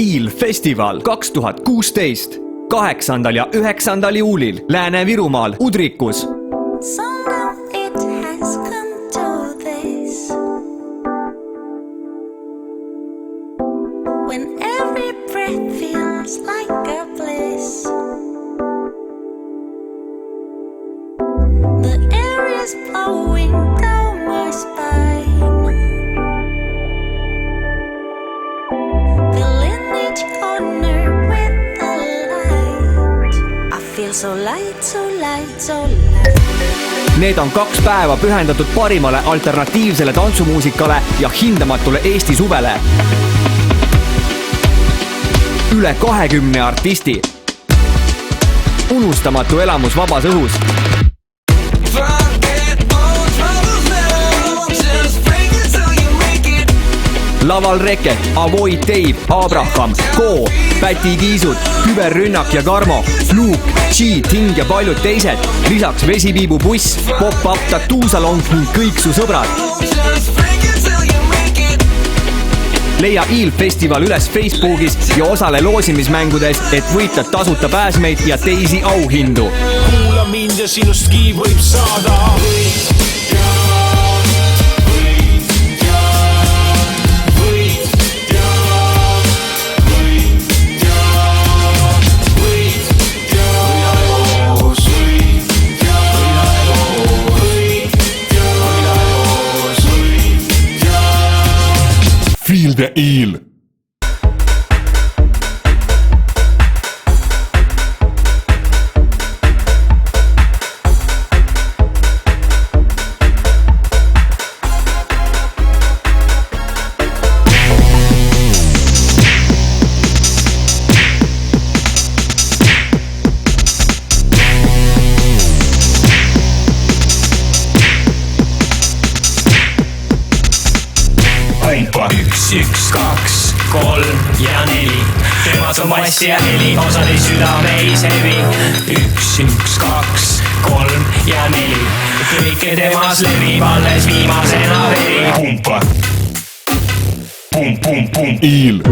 IL-festival 2016 8. ja 9. juulil Lääne-Virumaal Udrikus. When every breath feels like a bliss, the air is blowing down my spine, filling each corner with the light. I feel so light, so light, so light. Need on 2 päeva pühendatud parimale alternatiivsele tantsumuusikale ja hindamatule Eesti suvele. Üle 20 artisti. Unustamatu elamus vabas õhus. Laval Reket, Avoid Dave, Abraham, Ko, Päti Kiisud, Küberrünnak ja Karmo, Luuk, G, Ting ja paljud teised. Lisaks Vesipiibu buss, Pop-Up, Tattoo-salong ning kõik su sõbrad. Leia IL-festival üles Facebookis ja osale loosimismängudes, et võita tasuta pääsmeid ja teisi auhindu. Kuula mind ja sinustki võib saada. Feel the IL. Pumpa 1, 2, 3 ja 4. Temas on bass ja heli, osali südameis hevi. 1, 2, 3 ja 4. Kõike temas levib alles viimasena veri. Pumpa. Pum, pum, pum. IL.